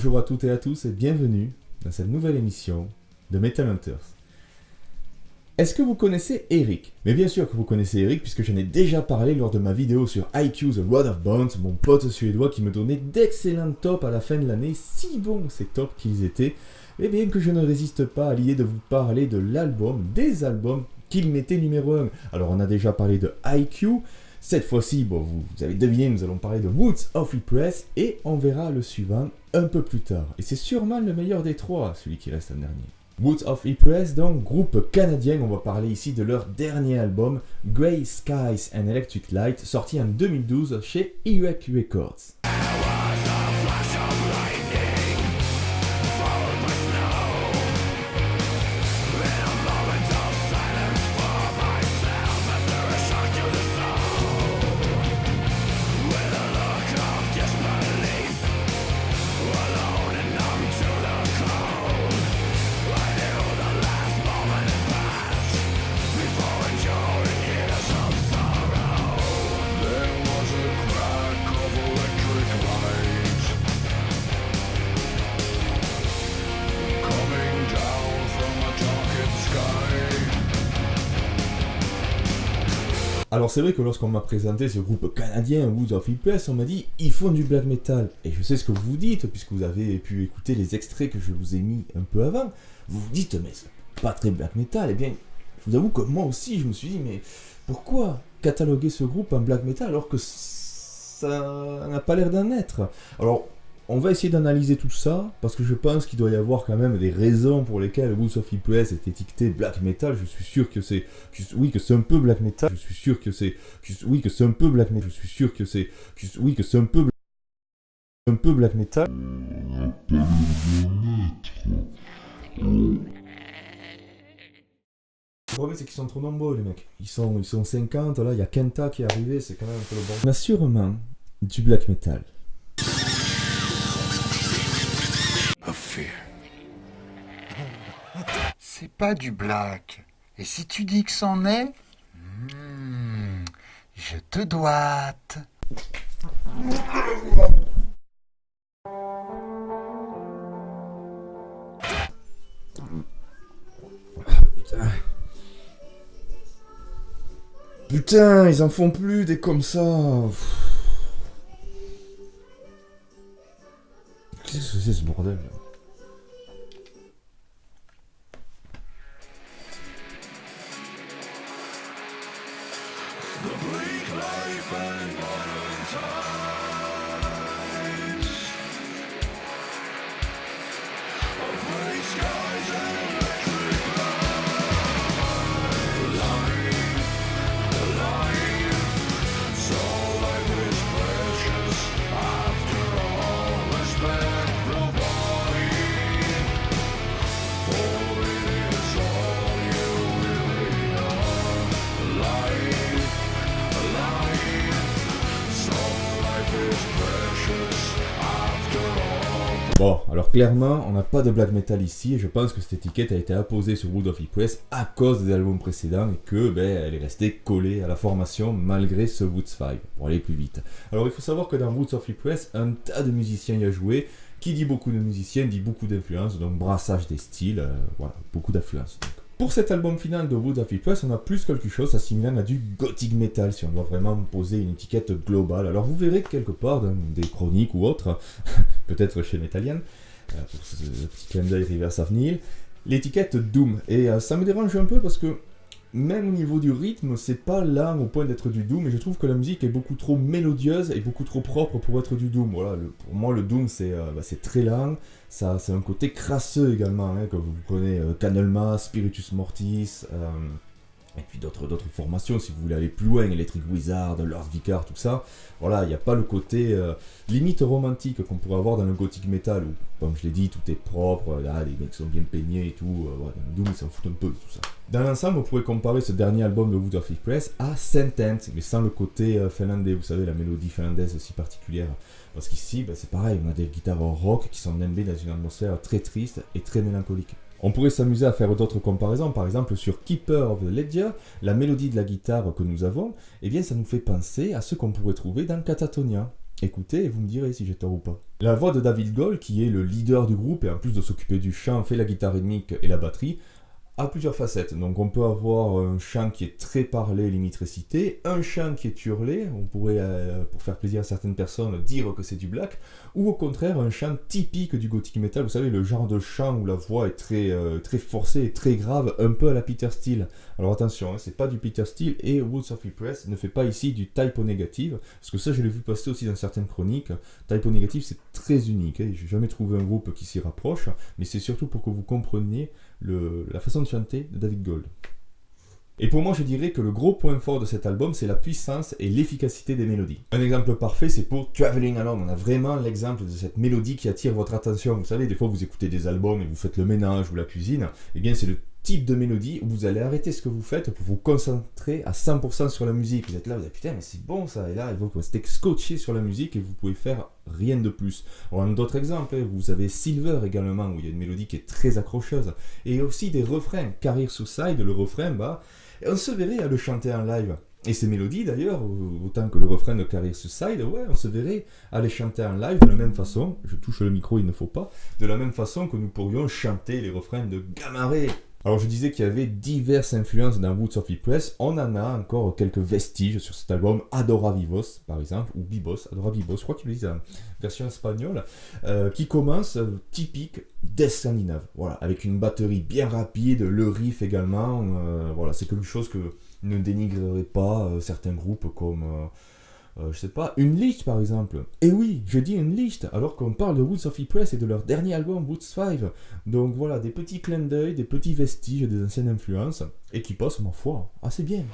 Bonjour à toutes et à tous et bienvenue dans cette nouvelle émission de Metal Hunters. Est-ce que vous connaissez Eric? Mais bien sûr que vous connaissez Eric puisque j'en ai déjà parlé lors de ma vidéo sur IQ The Rod of Bones, mon pote suédois qui me donnait d'excellents tops à la fin de l'année, si bons ces tops qu'ils étaient, et bien que je ne résiste pas à l'idée de vous parler de l'album, des albums qu'il mettait numéro 1. Alors on a déjà parlé de IQ, cette fois-ci, bon, vous avez deviné, nous allons parler de Woods of Ypres et on verra le suivant un peu plus tard. Et c'est sûrement le meilleur des trois, celui qui reste en dernier. Woods of Ypres, donc groupe canadien, on va parler ici de leur dernier album, Grey Skies and Electric Light, sorti en 2012 chez Earache Records. Alors c'est vrai que lorsqu'on m'a présenté ce groupe canadien, Woods of Ypres, on m'a dit « ils font du black metal ». Et je sais ce que vous dites, puisque vous avez pu écouter les extraits que je vous ai mis un peu avant. Vous vous dites « mais c'est pas très black metal ». Eh bien, je vous avoue que moi aussi, je me suis dit « mais pourquoi cataloguer ce groupe en black metal alors que ça n'a pas l'air d'en être ?» Alors, on va essayer d'analyser tout ça, parce que je pense qu'il doit y avoir quand même des raisons pour lesquelles Woods of Ypres est étiqueté black metal. Je suis sûr que c'est... Oui, que c'est un peu black metal. Je suis sûr que c'est... Oui, que c'est un peu black metal. Je suis sûr que c'est... Oui, que c'est un peu... Un peu black metal. Le problème, c'est qu'ils sont trop nombreux, les mecs. Ils sont 50, là, il y a Kenta qui est arrivé, c'est quand même un peu le bon. On a sûrement du black metal. C'est pas du black. Et si tu dis que c'en est, je te doite. Putain, ils en font plus des comme ça. Qu'est-ce que c'est ce bordel là? Bon, alors clairement, on n'a pas de black metal ici, et je pense que cette étiquette a été apposée sur Woods of Ypres à cause des albums précédents, et que elle est restée collée à la formation malgré ce Woods 5, pour aller plus vite. Alors il faut savoir que dans Woods of Ypres, un tas de musiciens y a joué. Qui dit beaucoup de musiciens dit beaucoup d'influences, donc brassage des styles, voilà, beaucoup d'influences. Pour cet album final de Woods of Ypres, on a plus quelque chose assimilant à du gothic metal, si on doit vraiment poser une étiquette globale. Alors vous verrez quelque part dans des chroniques ou autres, peut-être chez Metallian, pour ce petit clin d'œil Reverse of Nihil, l'étiquette Doom. Et ça me dérange un peu parce que même au niveau du rythme, c'est pas lent au point d'être du Doom, et je trouve que la musique est beaucoup trop mélodieuse et beaucoup trop propre pour être du Doom. Voilà, pour moi le Doom c'est très lent, ça c'est un côté crasseux également, hein, quand vous prenez Candlemas, Spiritus Mortis, et puis d'autres formations, si vous voulez aller plus loin, Electric Wizard, Lord Vicar, tout ça. Voilà, il n'y a pas le côté limite romantique qu'on pourrait avoir dans le gothic metal, où, comme je l'ai dit, tout est propre, là, les mecs sont bien peignés et tout. Voilà, Doom, ils s'en foutent un peu de tout ça. Dans l'ensemble, on pourrait comparer ce dernier album de Woods of Ypres à Sentence, mais sans le côté finlandais, vous savez, la mélodie finlandaise si particulière. Parce qu'ici, c'est pareil, on a des guitares rock qui sont nimbées dans une atmosphère très triste et très mélancolique. On pourrait s'amuser à faire d'autres comparaisons, par exemple sur Keeper of the Ledger, la mélodie de la guitare que nous avons, eh bien ça nous fait penser à ce qu'on pourrait trouver dans Catatonia. Écoutez et vous me direz si j'ai tort ou pas. La voix de David Gold, qui est le leader du groupe et en plus de s'occuper du chant, fait la guitare rythmique et la batterie, a plusieurs facettes. Donc on peut avoir un chant qui est très parlé, limite récité, un chant qui est hurlé, on pourrait, pour faire plaisir à certaines personnes, dire que c'est du black, ou au contraire un chant typique du gothic metal, vous savez, le genre de chant où la voix est très forcée et très grave, un peu à la Peter Steele. Alors attention, c'est pas du Peter Steele, et Woods of Ypres ne fait pas ici du typo négatif, parce que ça je l'ai vu passer aussi dans certaines chroniques. Typo négatif c'est très unique, j'ai jamais trouvé un groupe qui s'y rapproche, mais c'est surtout pour que vous compreniez la façon de chanter de David Gold. Et pour moi, je dirais que le gros point fort de cet album, c'est la puissance et l'efficacité des mélodies. Un exemple parfait, c'est pour Traveling Alone. On a vraiment l'exemple de cette mélodie qui attire votre attention. Vous savez, des fois, vous écoutez des albums et vous faites le ménage ou la cuisine. Eh bien, c'est le type de mélodie où vous allez arrêter ce que vous faites pour vous concentrer à 100% sur la musique. Vous êtes là, vous dites putain, mais c'est bon ça. Et là, vous restez scotché sur la musique et vous pouvez faire rien de plus. On a d'autres exemples. Vous avez Silver également, où il y a une mélodie qui est très accrocheuse. Et aussi des refrains. Career Suicide, le refrain, on se verrait à le chanter en live. Et ces mélodies d'ailleurs, autant que le refrain de Career Suicide, on se verrait à les chanter en live de la même façon, je touche le micro, il ne faut pas, de la même façon que nous pourrions chanter les refrains de Gamma Ray. Alors je disais qu'il y avait diverses influences dans Woods of Ypres, on en a encore quelques vestiges sur cet album, Adora Vivos par exemple, ou Bibos, Adora Vivos, je crois qu'ils le disent en version espagnole, qui commence typique death scandinave, voilà, avec une batterie bien rapide, le riff également, voilà, c'est quelque chose que ne dénigrerait pas certains groupes comme... je sais pas, une liste par exemple. Et oui, je dis une liste, alors qu'on parle de Woods of Ypres et de leur dernier album, Woods 5. Donc voilà, des petits clins d'œil, des petits vestiges des anciennes influences, et qui passent, ma foi, assez bien.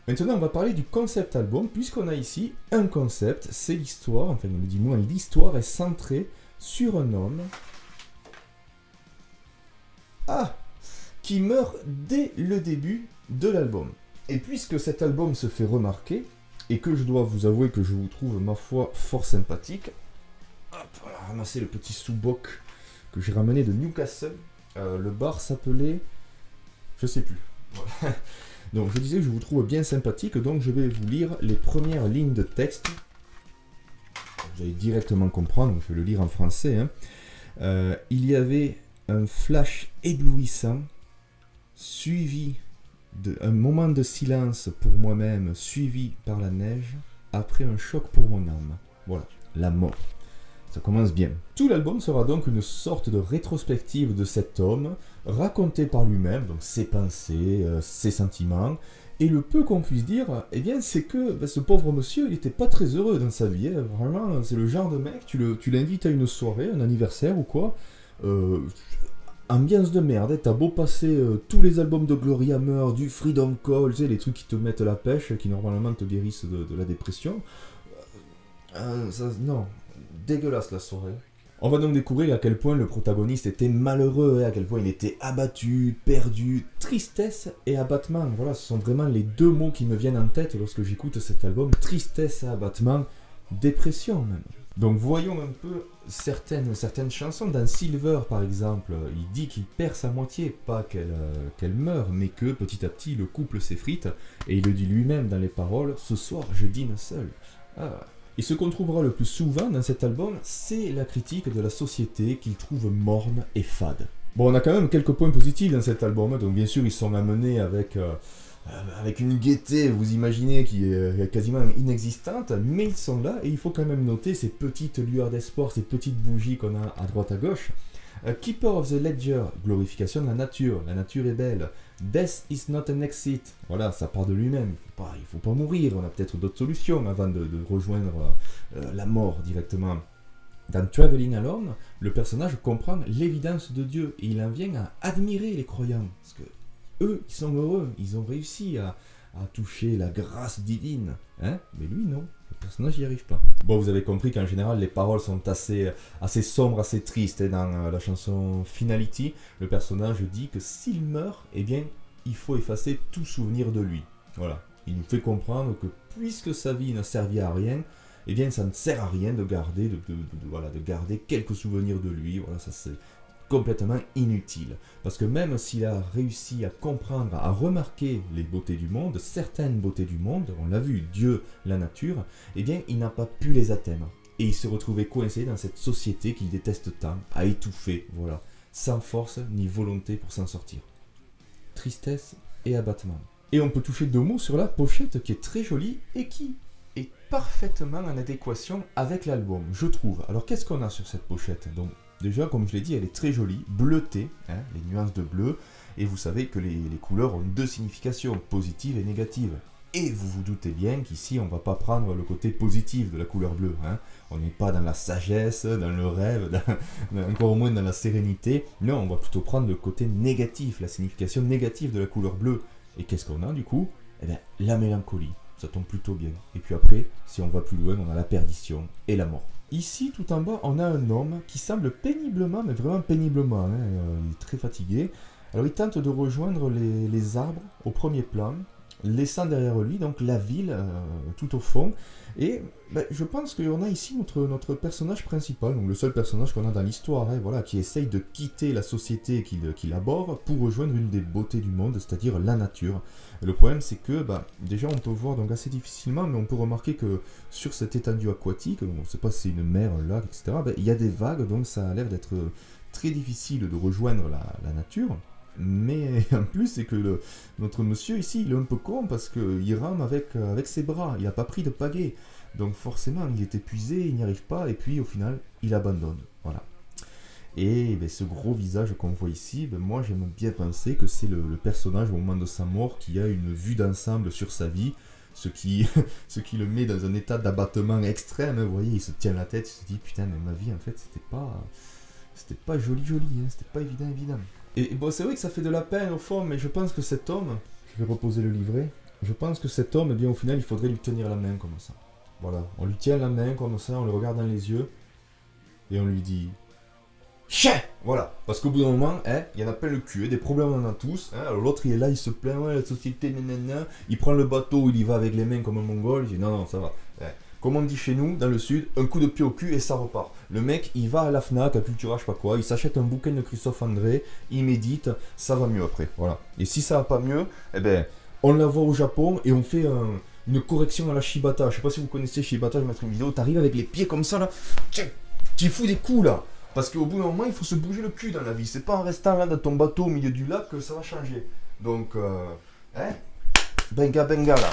Maintenant, on va parler du concept album, puisqu'on a ici un concept, c'est l'histoire, enfin, du moins, l'histoire est centrée sur un homme qui meurt dès le début de l'album. Et puisque cet album se fait remarquer, et que je dois vous avouer que je vous trouve, ma foi, fort sympathique, voilà, ramasser le petit sous-boc que j'ai ramené de Newcastle, le bar s'appelait... je sais plus. Voilà. Donc je disais que je vous trouve bien sympathique, donc je vais vous lire les premières lignes de texte. Vous allez directement comprendre, je vais le lire en français. Il y avait un flash éblouissant, suivi d'un moment de silence pour moi-même, suivi par la neige, après un choc pour mon âme. Voilà, la mort. Ça commence bien. Tout l'album sera donc une sorte de rétrospective de cet homme, raconté par lui-même, donc ses pensées, ses sentiments, et le peu qu'on puisse dire, eh bien, c'est que ce pauvre monsieur, il n'était pas très heureux dans sa vie, vraiment, c'est le genre de mec, tu l'invites à une soirée, un anniversaire ou quoi, ambiance de merde, t'as beau passer tous les albums de Glory Hammer, du Freedom Call, tu sais, les trucs qui te mettent la pêche, qui normalement te guérissent de la dépression, non... dégueulasse la soirée. On va donc découvrir à quel point le protagoniste était malheureux, à quel point il était abattu, perdu, tristesse et abattement. Voilà, ce sont vraiment les deux mots qui me viennent en tête lorsque j'écoute cet album. Tristesse et abattement, dépression même. Donc voyons un peu certaines chansons. Dans Silver par exemple, il dit qu'il perd sa moitié, pas qu'elle meurt, mais que petit à petit le couple s'effrite, et il le dit lui-même dans les paroles, ce soir je dîne seul. Et ce qu'on trouvera le plus souvent dans cet album, c'est la critique de la société qu'il trouve morne et fade. Bon, on a quand même quelques points positifs dans cet album, donc bien sûr ils sont amenés avec une gaieté, vous imaginez, qui est quasiment inexistante, mais ils sont là, et il faut quand même noter ces petites lueurs d'espoir, ces petites bougies qu'on a à droite à gauche. Keeper of the Ledger, glorification de la nature est belle. Death is not an exit, voilà, ça part de lui-même, il faut pas mourir, on a peut-être d'autres solutions avant de rejoindre la mort directement. Dans Traveling Alone, le personnage comprend l'évidence de Dieu, et il en vient à admirer les croyants, parce que eux, ils sont heureux, ils ont réussi à toucher la grâce divine, mais lui non, le personnage n'y arrive pas. Bon, vous avez compris qu'en général, les paroles sont assez sombres, assez tristes. Dans la chanson Finality, le personnage dit que s'il meurt, eh bien, il faut effacer tout souvenir de lui. Voilà. Il nous fait comprendre que puisque sa vie n'a servi à rien, eh bien, ça ne sert à rien de garder, de garder quelques souvenirs de lui. Voilà, ça c'est complètement inutile. Parce que même s'il a réussi à comprendre, à remarquer les beautés du monde, certaines beautés du monde, on l'a vu, Dieu, la nature, eh bien, il n'a pas pu les atteindre. Et il se retrouvait coincé dans cette société qu'il déteste tant, à étouffer, voilà, sans force ni volonté pour s'en sortir. Tristesse et abattement. Et on peut toucher 2 mots sur la pochette qui est très jolie et qui est parfaitement en adéquation avec l'album, je trouve. Alors qu'est-ce qu'on a sur cette pochette? Donc déjà, comme je l'ai dit, elle est très jolie, bleutée, hein, les nuances de bleu, et vous savez que les couleurs ont 2 significations, positive et négative. Et vous vous doutez bien qu'ici, on ne va pas prendre le côté positif de la couleur bleue. Hein. On n'est pas dans la sagesse, dans le rêve, encore moins dans la sérénité. Non, on va plutôt prendre le côté négatif, la signification négative de la couleur bleue. Et qu'est-ce qu'on a du coup? Eh bien, la mélancolie. Ça tombe plutôt bien. Et puis après, si on va plus loin, on a la perdition et la mort. Ici, tout en bas, on a un homme qui semble péniblement, mais vraiment péniblement, hein, il est très fatigué. Alors il tente de rejoindre les arbres au premier plan, laissant derrière lui donc la ville tout au fond. Et je pense qu'on a ici notre personnage principal, donc le seul personnage qu'on a dans l'histoire, hein, voilà, qui essaye de quitter la société qu'il aborde pour rejoindre une des beautés du monde, c'est-à-dire la nature. Et le problème c'est que déjà on peut voir donc assez difficilement, mais on peut remarquer que sur cette étendue aquatique, on ne sait pas si c'est une mer, un lac, etc., il y a des vagues, donc ça a l'air d'être très difficile de rejoindre la nature. Mais en plus, c'est que notre monsieur ici, il est un peu con parce qu'il rame avec ses bras, il n'a pas pris de pagaie. Donc forcément, il est épuisé, il n'y arrive pas, et puis au final, il abandonne. Voilà. Et ce gros visage qu'on voit ici, moi j'aime bien penser que c'est le personnage au moment de sa mort qui a une vue d'ensemble sur sa vie, ce qui le met dans un état d'abattement extrême. Vous voyez, il se tient la tête, il se dit putain, mais ma vie en fait, c'était pas joli, hein, c'était pas évident. Et bon, c'est vrai que ça fait de la peine au fond, mais je pense que cet homme, je vais reposer le livret, je pense que cet homme, au final, il faudrait lui tenir la main comme ça. Voilà, on lui tient la main comme ça, on le regarde dans les yeux, et on lui dit chien. Voilà, parce qu'au bout d'un moment, il y en a plein le cul, des problèmes on en a tous. Alors l'autre il est là, il se plaint, la société, nanana. Il prend le bateau, il y va avec les mains comme un mongol, il dit non, ça va. Comme on dit chez nous, dans le sud, un coup de pied au cul et ça repart. Le mec, il va à la Fnac, à Cultura, je sais pas quoi, il s'achète un bouquin de Christophe André, il médite, ça va mieux après. Voilà. Et si ça va pas mieux, on la voit au Japon et on fait une correction à la Shibata. Je sais pas si vous connaissez Shibata, je vais mettre une vidéo, t'arrives avec les pieds comme ça là, tu fous des coups là. Parce qu'au bout d'un moment, il faut se bouger le cul dans la vie. C'est pas en restant là dans ton bateau au milieu du lac que ça va changer. Donc, benga là.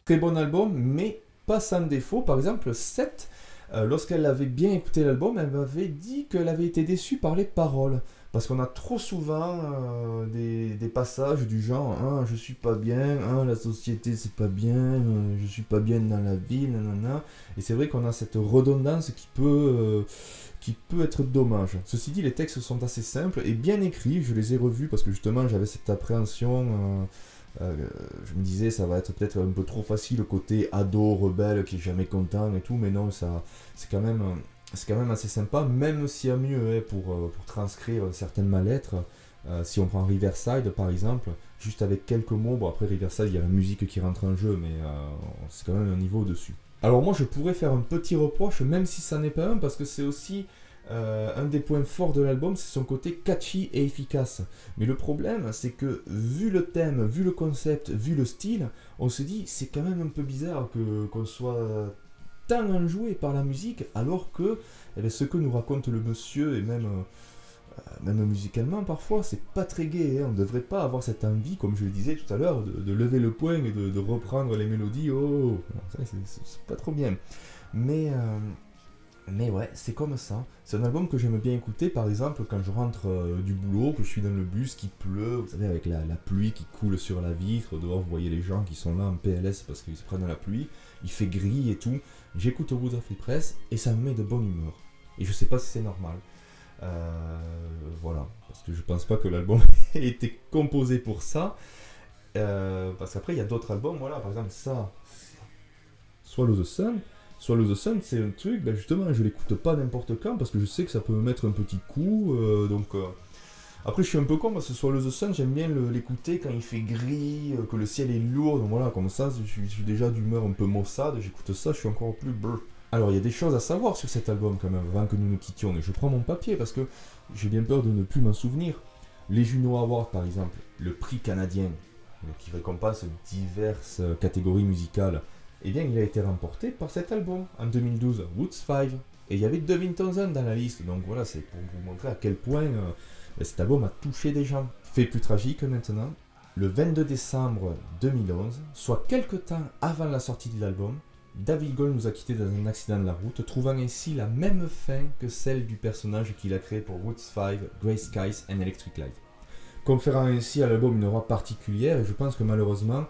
Très bon album, mais pas sans défaut. Par exemple, Seth, lorsqu'elle avait bien écouté l'album, elle m'avait dit qu'elle avait été déçue par les paroles. Parce qu'on a trop souvent des passages du genre « je suis pas bien, la société c'est pas bien, je suis pas bien dans la ville, nanana ». Et c'est vrai qu'on a cette redondance qui peut être dommage. Ceci dit, les textes sont assez simples et bien écrits. Je les ai revus parce que justement j'avais cette appréhension... je me disais ça va être peut-être un peu trop facile le côté ado rebelle qui est jamais content et tout, mais non, ça c'est quand même assez sympa, même s'il y a mieux pour transcrire certaines mal-être. Si on prend Riverside par exemple, juste avec quelques mots, bon après Riverside il y a la musique qui rentre en jeu, mais c'est quand même un niveau au-dessus. Alors moi je pourrais faire un petit reproche, même si ça n'est pas un, parce que c'est aussi un des points forts de l'album, c'est son côté catchy et efficace. Mais le problème, c'est que vu le thème, vu le concept, vu le style, on se dit c'est quand même un peu bizarre qu'on soit tant enjoué par la musique, alors que ce que nous raconte le monsieur, et même musicalement parfois, c'est pas très gai. Hein. On ne devrait pas avoir cette envie, comme je le disais tout à l'heure, de lever le poing et de reprendre les mélodies. Oh, non, ça, c'est pas trop bien. Mais ouais, c'est comme ça. C'est un album que j'aime bien écouter, par exemple, quand je rentre du boulot, que je suis dans le bus, qu'il pleut, vous savez, avec la pluie qui coule sur la vitre. Dehors, vous voyez les gens qui sont là en PLS parce qu'ils se prennent la pluie. Il fait gris et tout. J'écoute Woods of Ypres et ça me met de bonne humeur. Et je sais pas si c'est normal. Voilà, parce que je pense pas que l'album ait été composé pour ça. Parce qu'après, il y a d'autres albums, voilà, par exemple, ça, Swallow the Sun. Swallow the Sun, c'est un truc, ben justement, je l'écoute pas n'importe quand parce que je sais que ça peut me mettre un petit coup. Après, je suis un peu con parce que Swallow the Sun, j'aime bien l'écouter quand il fait gris, que le ciel est lourd. Donc voilà, comme ça, je suis déjà d'humeur un peu maussade. J'écoute ça, je suis encore plus brr. Alors, il y a des choses à savoir sur cet album quand même, avant que nous nous quittions. Et je prends mon papier parce que j'ai bien peur de ne plus m'en souvenir. Les Juno Awards, par exemple, le prix canadien, qui récompense diverses catégories musicales, eh bien, il a été remporté par cet album, en 2012, Woods 5. Et il y avait Devin Townsend dans la liste. Donc voilà, c'est pour vous montrer à quel point cet album a touché des gens. Fait plus tragique maintenant, le 22 décembre 2011, soit quelques temps avant la sortie de l'album, David Gold nous a quittés dans un accident de la route, trouvant ainsi la même fin que celle du personnage qu'il a créé pour Woods 5, Grey Skies and Electric Light. Conférant ainsi à l'album une aura particulière, et je pense que malheureusement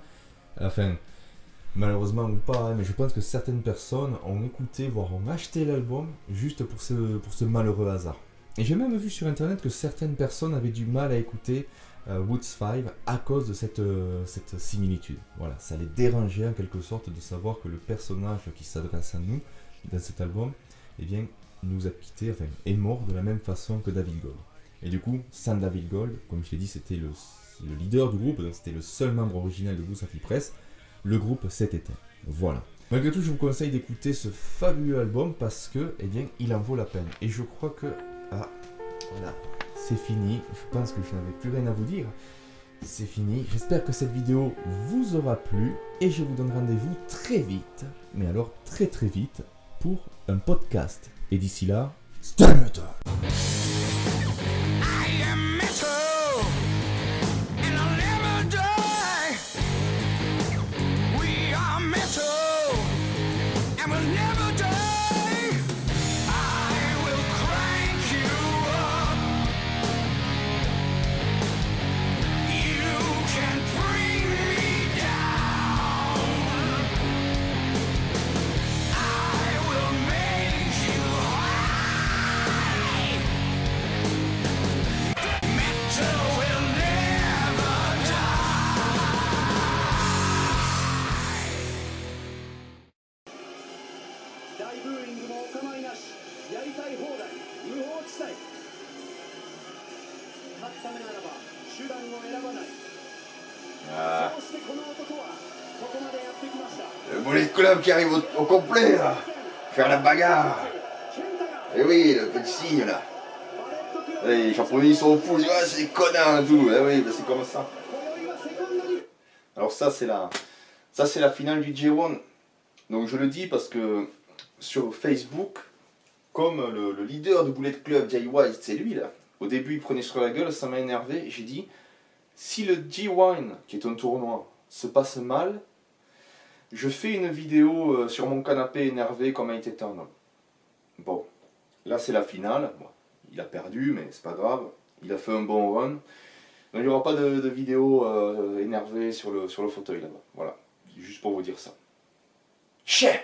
ou pas, hein, mais je pense que certaines personnes ont écouté, voire ont acheté l'album juste pour ce malheureux hasard. Et j'ai même vu sur internet que certaines personnes avaient du mal à écouter Woods 5 à cause de cette similitude. Voilà, ça les dérangeait en quelque sorte de savoir que le personnage qui s'adresse à nous dans cet album, eh bien, nous a quittés, est mort de la même façon que David Gold. Et du coup, sans David Gold, comme je l'ai dit, c'était le leader du groupe, donc c'était le seul membre original de Woods of Ypres, le groupe s'est éteint. Voilà. Malgré tout, je vous conseille d'écouter ce fabuleux album parce que, eh bien, il en vaut la peine. Et je crois que, voilà, c'est fini. Je pense que je n'avais plus rien à vous dire. C'est fini. J'espère que cette vidéo vous aura plu et je vous donne rendez-vous très vite, mais alors très très vite, pour un podcast. Et d'ici là, stay metal! Le bullet club qui arrive au complet là, faire la bagarre. Et oui, le petit signe là. Et les japonais ils sont fous, ils disent ah, c'est des connards et tout. Et oui, c'est comme ça. Alors ça c'est la finale du J1. Donc je le dis parce que sur Facebook, comme le leader du bullet club, Jay White, c'est lui là. Au début il prenait sur la gueule, ça m'a énervé. J'ai dit, si le J1, qui est un tournoi, se passe mal, je fais une vidéo sur mon canapé énervé comme un tétane. Bon, là c'est la finale. Bon, il a perdu, mais c'est pas grave. Il a fait un bon run. Donc il n'y aura pas de vidéo énervée sur le fauteuil là-bas. Voilà, juste pour vous dire ça. Chais!